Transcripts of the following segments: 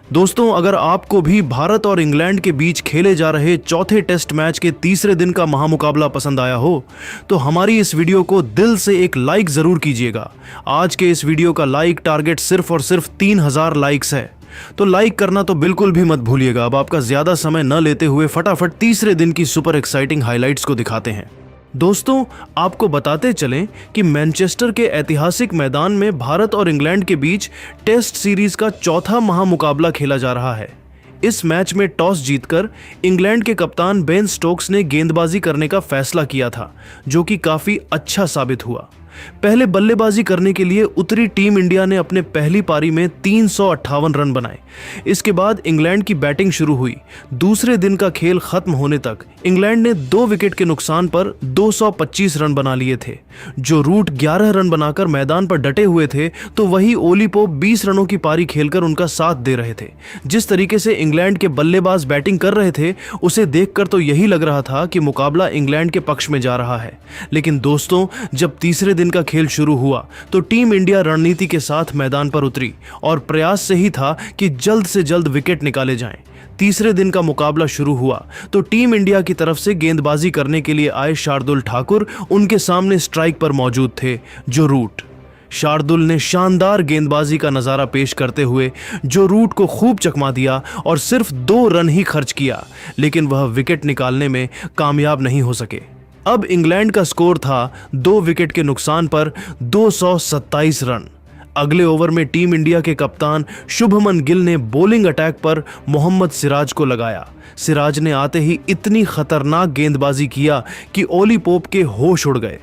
दोस्तों, अगर आपको भी भारत और इंग्लैंड के बीच खेले जा रहे चौथे टेस्ट मैच के तीसरे दिन का महामुकाबला पसंद आया हो तो हमारी इस वीडियो को दिल से एक लाइक जरूर कीजिएगा। आज के इस वीडियो का लाइक टारगेट सिर्फ और सिर्फ 3000 लाइक्स है, तो लाइक करना तो बिल्कुल भी मत भूलिएगा। अब आपका ज्यादा समय न लेते हुए फटाफट तीसरे दिन की सुपर एक्साइटिंग हाइलाइट्स को दिखाते हैं। दोस्तों, आपको बताते चलें कि मैनचेस्टर के ऐतिहासिक मैदान में भारत और इंग्लैंड के बीच टेस्ट सीरीज का चौथा महामुकाबला खेला जा रहा है। इस मैच में टॉस जीतकर इंग्लैंड के कप्तान बेन स्टोक्स ने गेंदबाजी करने का फैसला किया था, जो कि काफी अच्छा साबित हुआ। पहले बल्लेबाजी करने के लिए उतरी टीम इंडिया ने अपने पहली पारी में 358 रन बनाए। इसके बाद इंग्लैंड की बैटिंग शुरू हुई। दूसरे दिन का खेल खत्म होने तक इंग्लैंड ने 2 विकेट के नुकसान पर 225 रन बना लिए थे। जो रूट 11 रन बनाकर मैदान पर डटे हुए थे, तो वही ओली पोप 20 रनों की पारी खेलकर उनका साथ दे रहे थे। जिस तरीके से इंग्लैंड के बल्लेबाज बैटिंग कर रहे थे, उसे देखकर तो यही लग रहा था कि मुकाबला इंग्लैंड के पक्ष में जा रहा है। लेकिन दोस्तों, जब तीसरे दिन का खेल शुरू हुआ तो टीम इंडिया रणनीति के साथ मैदान पर उतरी और प्रयास से ही था कि जल्द से जल्द विकेट निकाले जाएं। तीसरे दिन का मुकाबला शुरू हुआ तो टीम इंडिया की तरफ से गेंदबाजी करने के लिए आए शार्दुल ठाकुर उनके सामने स्ट्राइक पर मौजूद थे। जो रूट शार्दुल ने शानदार गेंदबाजी का नजारा पेश करते हुए जो रूट को खूब चकमा दिया और सिर्फ 2 रन ही खर्च किया, लेकिन वह विकेट निकालने में कामयाब नहीं हो सके। अब इंग्लैंड का स्कोर था 2 विकेट के नुकसान पर 227 रन। अगले ओवर में टीम इंडिया के कप्तान शुभमन गिल ने बॉलिंग अटैक पर मोहम्मद सिराज को लगाया। सिराज ने आते ही इतनी खतरनाक गेंदबाजी किया कि ओली पोप के होश उड़ गए।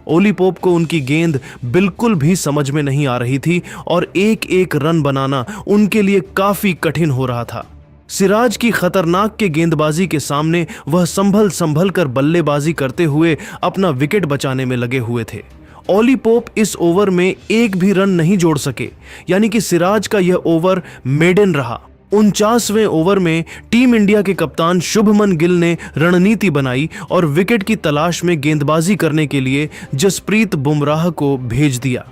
ओली पोप को उनकी गेंद बिल्कुल भी समझ में नहीं आ रही थी और एक एक रन बनाना उनके लिए काफी कठिन हो रहा था। सिराज की खतरनाक के गेंदबाजी के सामने वह संभल कर बल्लेबाजी करते हुए अपना विकेट बचाने में लगे हुए थे। ओली पोप इस ओवर में एक भी रन नहीं जोड़ सके, यानी कि सिराज का यह ओवर मेडन रहा। 49वें ओवर में टीम इंडिया के कप्तान शुभमन गिल ने रणनीति बनाई और विकेट की तलाश में गेंदबाजी करने के लिए जसप्रीत बुमराह को भेज दिया।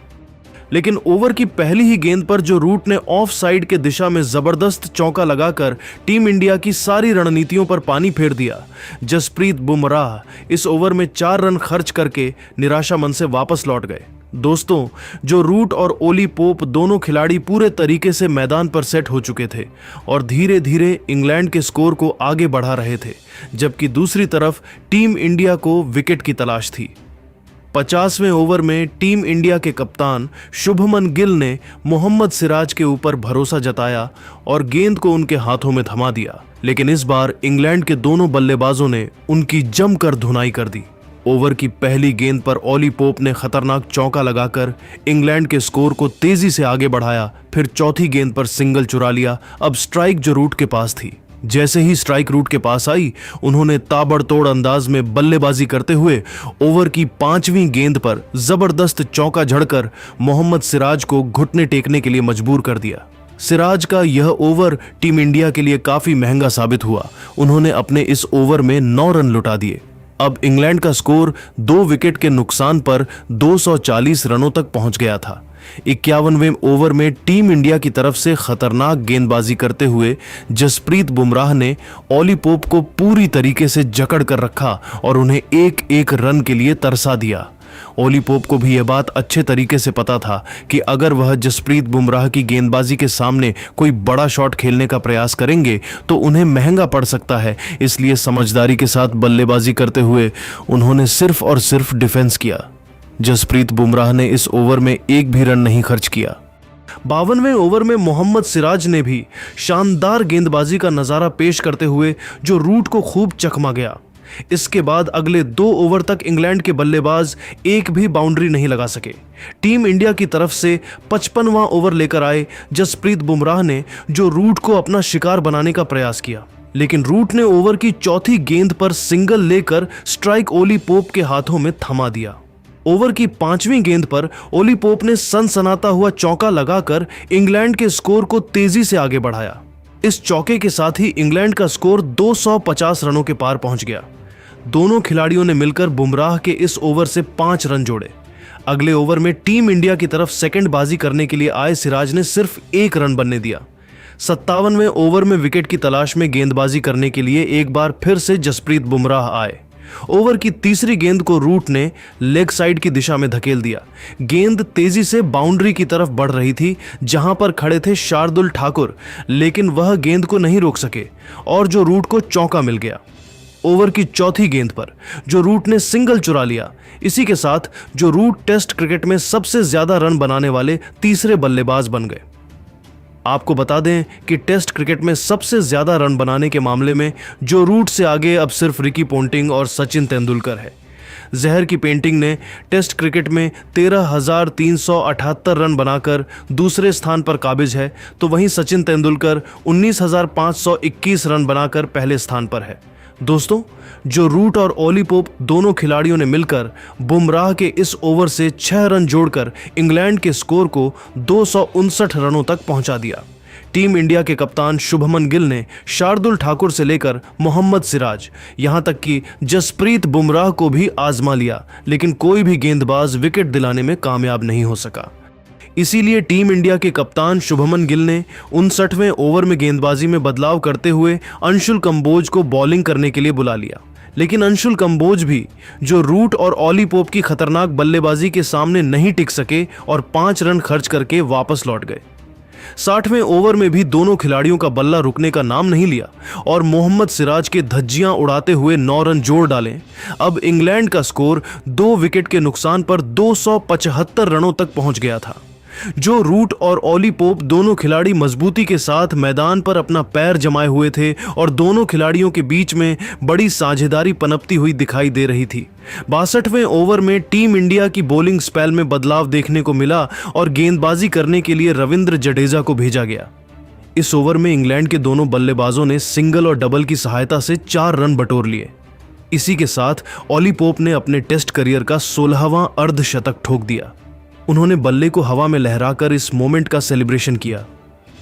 लेकिन ओवर की पहली ही गेंद पर जो रूट ने ऑफ साइड के दिशा में जबरदस्त चौका लगाकर टीम इंडिया की सारी रणनीतियों पर पानी फेर दिया। जसप्रीत बुमराह इस ओवर में 4 रन खर्च करके निराशा मन से वापस लौट गए। दोस्तों, जो रूट और ओली पोप दोनों खिलाड़ी पूरे तरीके से मैदान पर सेट हो चुके थे और धीरे धीरे इंग्लैंड के स्कोर को आगे बढ़ा रहे थे, जबकि दूसरी तरफ टीम इंडिया को विकेट की तलाश थी। 50वें ओवर में टीम इंडिया के कप्तान शुभमन गिल ने मोहम्मद सिराज के ऊपर भरोसा जताया और गेंद को उनके हाथों में थमा दिया। लेकिन इस बार इंग्लैंड के दोनों बल्लेबाजों ने उनकी जमकर धुनाई कर दी। ओवर की पहली गेंद पर ओली पोप ने खतरनाक चौका लगाकर इंग्लैंड के स्कोर को तेजी से आगे बढ़ाया। फिर चौथी गेंद पर सिंगल चुरा लिया। अब स्ट्राइक जो रूट के पास थी। जैसे ही स्ट्राइक रूट के पास आई, उन्होंने ताबड़तोड़ अंदाज में बल्लेबाजी करते हुए ओवर की 5वीं गेंद पर जबरदस्त चौका झड़कर मोहम्मद सिराज को घुटने टेकने के लिए मजबूर कर दिया। सिराज का यह ओवर टीम इंडिया के लिए काफी महंगा साबित हुआ। उन्होंने अपने इस ओवर में 9 रन लुटा दिए। अब इंग्लैंड का स्कोर 2 विकेट के नुकसान पर 240 रनों तक पहुंच गया था। 51वें ओवर में टीम इंडिया की तरफ से खतरनाक गेंदबाजी करते हुए जसप्रीत बुमराह ने ओली पोप को पूरी तरीके से जकड़ कर रखा और उन्हें एक एक रन के लिए तरसा दिया। ओली पोप को भी यह बात अच्छे तरीके से पता था कि अगर वह जसप्रीत बुमराह की गेंदबाजी के सामने कोई बड़ा शॉट खेलने का प्रयास करेंगे तो उन्हें महंगा पड़ सकता है। इसलिए समझदारी के साथ बल्लेबाजी करते हुए उन्होंने सिर्फ और सिर्फ डिफेंस किया। जसप्रीत बुमराह ने इस ओवर में एक भी रन नहीं खर्च किया। 52वें ओवर में मोहम्मद सिराज ने भी शानदार गेंदबाजी का नजारा पेश करते हुए जो रूट को खूब चकमा गया। इसके बाद अगले 2 ओवर तक इंग्लैंड के बल्लेबाज एक भी बाउंड्री नहीं लगा सके। टीम इंडिया की तरफ से 55वां ओवर लेकर आए जसप्रीत बुमराह ने जो रूट को अपना शिकार बनाने का प्रयास किया, लेकिन रूट ने ओवर की चौथी गेंद पर सिंगल लेकर स्ट्राइक ओली पोप के हाथों में थमा दिया। ओवर की 5वीं गेंद पर ओली पोप ने सनसनाता हुआ चौका लगाकर इंग्लैंड के स्कोर को तेजी से आगे बढ़ाया। इस चौके के साथ ही इंग्लैंड का स्कोर 250 रनों के पार पहुंच गया। दोनों खिलाड़ियों ने मिलकर बुमराह के इस ओवर से 5 रन जोड़े। अगले ओवर में टीम इंडिया की तरफ सेकंड बाजी करने के लिए आए सिराज ने सिर्फ 1 रन बनने दिया। 57वें ओवर में विकेट की तलाश में गेंदबाजी करने के लिए एक बार फिर से जसप्रीत बुमराह आए। ओवर की तीसरी गेंद को रूट ने लेग साइड की दिशा में धकेल दिया। गेंद तेजी से बाउंड्री की तरफ बढ़ रही थी जहां पर खड़े थे शार्दुल ठाकुर, लेकिन वह गेंद को नहीं रोक सके और जो रूट को चौका मिल गया। ओवर की चौथी गेंद पर जो रूट ने सिंगल चुरा लिया। इसी के साथ जो रूट टेस्ट क्रिकेट में सबसे ज्यादा रन बनाने वाले तीसरे बल्लेबाज बन गए। आपको बता दें कि टेस्ट क्रिकेट में सबसे ज्यादा रन बनाने के मामले में जो रूट से आगे अब सिर्फ रिकी पोंटिंग और सचिन तेंदुलकर है। जहर की पेंटिंग ने टेस्ट क्रिकेट में 13,378 रन बनाकर दूसरे स्थान पर काबिज है, तो वहीं सचिन तेंदुलकर 19,521 रन बनाकर पहले स्थान पर है। दोस्तों, जो रूट और ओली पोप दोनों खिलाड़ियों ने मिलकर बुमराह के इस ओवर से 6 रन जोड़कर इंग्लैंड के स्कोर को 259 रनों तक पहुंचा दिया। टीम इंडिया के कप्तान शुभमन गिल ने शार्दुल ठाकुर से लेकर मोहम्मद सिराज, यहां तक कि जसप्रीत बुमराह को भी आजमा लिया, लेकिन कोई भी गेंदबाज विकेट दिलाने में कामयाब नहीं हो सका। इसीलिए टीम इंडिया के कप्तान शुभमन गिल ने 59वें ओवर में गेंदबाजी में बदलाव करते हुए अंशुल कंबोज को बॉलिंग करने के लिए बुला लिया। लेकिन अंशुल कंबोज भी जो रूट और ओली पोप की खतरनाक बल्लेबाजी के सामने नहीं टिक सके और 5 रन खर्च करके वापस लौट गए। 60वें ओवर में भी दोनों खिलाड़ियों का बल्ला रुकने का नाम नहीं लिया और मोहम्मद सिराज के धज्जियां उड़ाते हुए 9 रन जोड़ डाले। अब इंग्लैंड का स्कोर 2 विकेट के नुकसान पर 275 रनों तक पहुंच गया था। जो रूट और ओली पोप दोनों खिलाड़ी मजबूती के साथ मैदान पर अपना पैर जमाए हुए थे और दोनों खिलाड़ियों के बीच में बड़ी साझेदारी पनपती हुई दिखाई दे रही थी। 62वें ओवर में टीम इंडिया की बॉलिंग स्पेल में बदलाव देखने को मिला और गेंदबाजी करने के लिए रविंद्र जडेजा को भेजा गया। इस ओवर में इंग्लैंड के दोनों बल्लेबाजों ने सिंगल और डबल की सहायता से 4 रन बटोर लिए। इसी के साथ ओली पोप ने अपने टेस्ट करियर का 16वां अर्धशतक ठोक दिया। उन्होंने बल्ले को हवा में लहराकर इस मोमेंट का सेलिब्रेशन किया।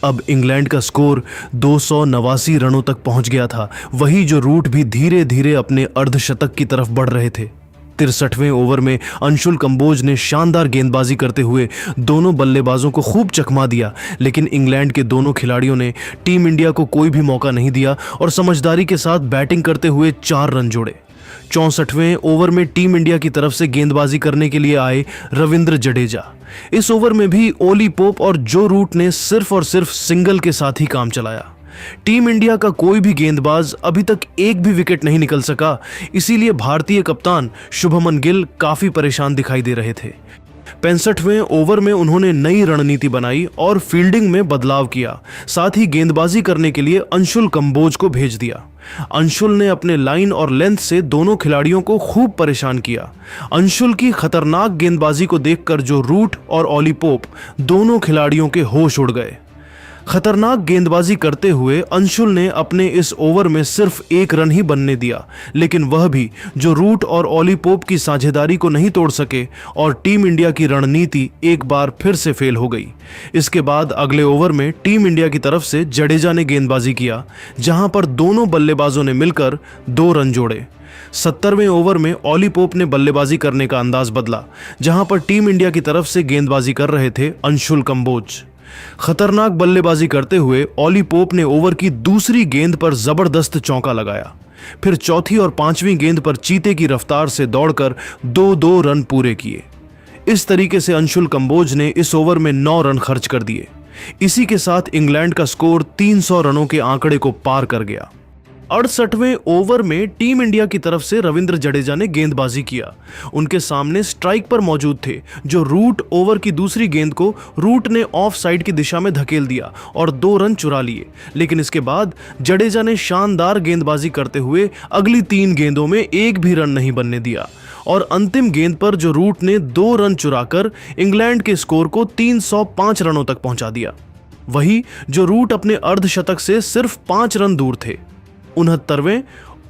अब इंग्लैंड का स्कोर 289 रनों तक पहुंच गया था। वही जो रूट भी धीरे धीरे अपने अर्धशतक की तरफ बढ़ रहे थे। 63वें ओवर में अंशुल कंबोज ने शानदार गेंदबाजी करते हुए दोनों बल्लेबाजों को खूब चकमा दिया, लेकिन इंग्लैंड के दोनों खिलाड़ियों ने टीम इंडिया को कोई भी मौका नहीं दिया और समझदारी के साथ बैटिंग करते हुए 4 रन जोड़े। 64वें ओवर में टीम इंडिया की तरफ से गेंदबाजी करने के लिए आए रविंद्र जडेजा। इस ओवर में भी ओली पोप और जो रूट ने सिर्फ और सिर्फ सिंगल के साथ ही काम चलाया। टीम इंडिया का कोई भी गेंदबाज अभी तक एक भी विकेट नहीं निकल सका, इसीलिए भारतीय कप्तान शुभमन गिल काफी परेशान दिखाई दे रहे थे। 65वें ओवर में उन्होंने नई रणनीति बनाई और फील्डिंग में बदलाव किया। साथ ही गेंदबाजी करने के लिए अंशुल कंबोज को भेज दिया। अंशुल ने अपने लाइन और लेंथ से दोनों खिलाड़ियों को खूब परेशान किया। अंशुल की खतरनाक गेंदबाजी को देखकर जो रूट और ओली पोप दोनों खिलाड़ियों के होश उड़ गए। खतरनाक गेंदबाजी करते हुए अंशुल ने अपने इस ओवर में सिर्फ 1 रन ही बनने दिया, लेकिन वह भी जो रूट और ओली पोप की साझेदारी को नहीं तोड़ सके और टीम इंडिया की रणनीति एक बार फिर से फेल हो गई। इसके बाद अगले ओवर में टीम इंडिया की तरफ से जडेजा ने गेंदबाजी किया, जहां पर दोनों बल्लेबाजों ने मिलकर 2 रन जोड़े। 70वें ओवर में ओली पोप ने बल्लेबाजी करने का अंदाज बदला, जहां पर टीम इंडिया की तरफ से गेंदबाजी कर रहे थे अंशुल कंबोज। खतरनाक बल्लेबाजी करते हुए ओली पोप ने ओवर की दूसरी गेंद पर जबरदस्त चौका लगाया। फिर चौथी और 5वीं गेंद पर चीते की रफ्तार से दौड़कर 2-2 रन पूरे किए। इस तरीके से अंशुल कंबोज ने इस ओवर में 9 रन खर्च कर दिए। इसी के साथ इंग्लैंड का स्कोर 300 रनों के आंकड़े को पार कर गया। 68वें ओवर में टीम इंडिया की तरफ से रविंद्र जडेजा ने गेंदबाजी किया। उनके सामने स्ट्राइक पर मौजूद थे जो रूट। ओवर की दूसरी गेंद को रूट ने ऑफ साइड की दिशा में धकेल दिया और 2 रन चुरा लिए, लेकिन इसके बाद जडेजा ने शानदार गेंदबाजी करते हुए अगली 3 गेंदों में एक भी रन नहीं बनने दिया और अंतिम गेंद पर जो रूट ने 2 रन चुराकर इंग्लैंड के स्कोर को 305 रनों तक पहुंचा दिया। वही जो रूट अपने अर्धशतक से सिर्फ 5 रन दूर थे। 69वें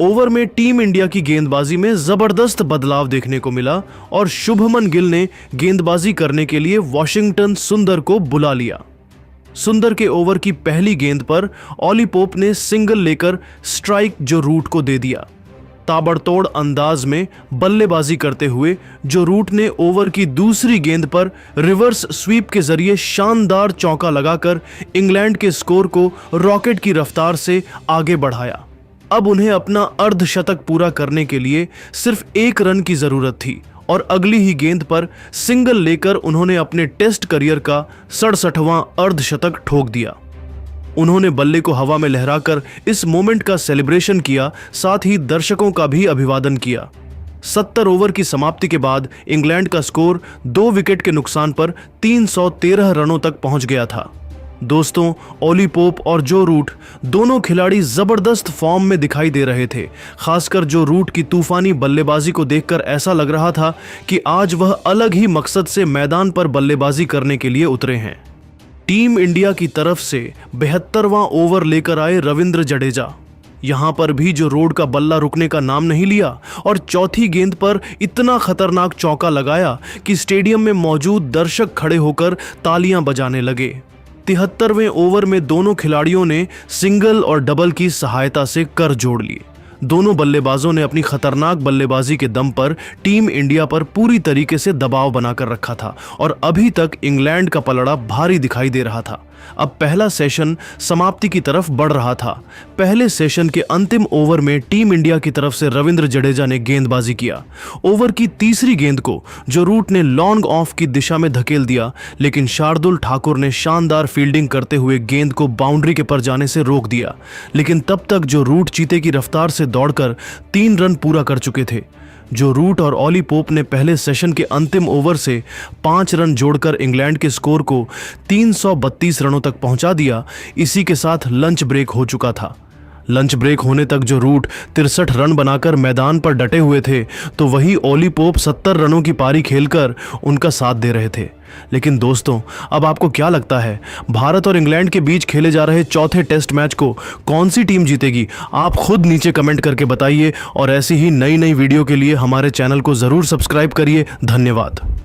ओवर में टीम इंडिया की गेंदबाजी में जबरदस्त बदलाव देखने को मिला और शुभमन गिल ने गेंदबाजी करने के लिए वॉशिंगटन सुंदर को बुला लिया। सुंदर के ओवर की पहली गेंद पर ओली पोप ने सिंगल लेकर स्ट्राइक जो रूट को दे दिया। ताबड़तोड़ अंदाज में बल्लेबाजी करते हुए जो रूट ने ओवर की दूसरी गेंद पर रिवर्स स्वीप के जरिए शानदार चौका लगाकर इंग्लैंड के स्कोर को रॉकेट की रफ्तार से आगे बढ़ाया। अब उन्हें अपना अर्धशतक पूरा करने के लिए सिर्फ 1 रन की जरूरत थी और अगली ही गेंद पर सिंगल लेकर उन्होंने अपने टेस्ट करियर का 67वां अर्धशतक ठोक दिया। उन्होंने बल्ले को हवा में लहराकर इस मोमेंट का सेलिब्रेशन किया, साथ ही दर्शकों का भी अभिवादन किया। 70 ओवर की समाप्ति के बाद इंग्लैंड का स्कोर 2 विकेट के नुकसान पर 313 रनों तक पहुंच गया था। दोस्तों, ओली पोप और जो रूट दोनों खिलाड़ी जबरदस्त फॉर्म में दिखाई दे रहे थे। खासकर जो रूट की तूफानी बल्लेबाजी को देखकर ऐसा लग रहा था कि आज वह अलग ही मकसद से मैदान पर बल्लेबाजी करने के लिए उतरे हैं। टीम इंडिया की तरफ से 72वां ओवर लेकर आए रविंद्र जडेजा। यहां पर भी जो रोड का बल्ला रुकने का नाम नहीं लिया और चौथी गेंद पर इतना खतरनाक चौका लगाया कि स्टेडियम में मौजूद दर्शक खड़े होकर तालियां बजाने लगे। 73वें ओवर में दोनों खिलाड़ियों ने सिंगल और डबल की सहायता से कर जोड़ लिए। दोनों बल्लेबाजों ने अपनी खतरनाक बल्लेबाजी के दम पर टीम इंडिया पर पूरी तरीके से दबाव बनाकर रखा था और अभी तक इंग्लैंड का पलड़ा भारी दिखाई दे रहा था। अब पहला सेशन समाप्ति की तरफ बढ़ रहा था। पहले सेशन के अंतिम ओवर में टीम इंडिया की तरफ से रविंद्र जडेजा ने गेंदबाजी किया। ओवर की तीसरी गेंद को जो रूट ने लॉन्ग ऑफ की दिशा में धकेल दिया, लेकिन शार्दुल ठाकुर ने शानदार फील्डिंग करते हुए गेंद को बाउंड्री के पर जाने से रोक दिया। लेकिन तब तक जो रूट चीते की रफ्तार से दौड़कर 3 रन पूरा कर चुके थे। जो रूट और ओली पोप ने पहले सेशन के अंतिम ओवर से 5 रन जोड़कर इंग्लैंड के स्कोर को 332 रनों तक पहुंचा दिया। इसी के साथ लंच ब्रेक हो चुका था। लंच ब्रेक होने तक जो रूट 63 रन बनाकर मैदान पर डटे हुए थे, तो वही ओली पोप 70 रनों की पारी खेलकर उनका साथ दे रहे थे। लेकिन दोस्तों, अब आपको क्या लगता है, भारत और इंग्लैंड के बीच खेले जा रहे चौथे टेस्ट मैच को कौन सी टीम जीतेगी? आप खुद नीचे कमेंट करके बताइए और ऐसी ही नई वीडियो के लिए हमारे चैनल को जरूर सब्सक्राइब करिए। धन्यवाद।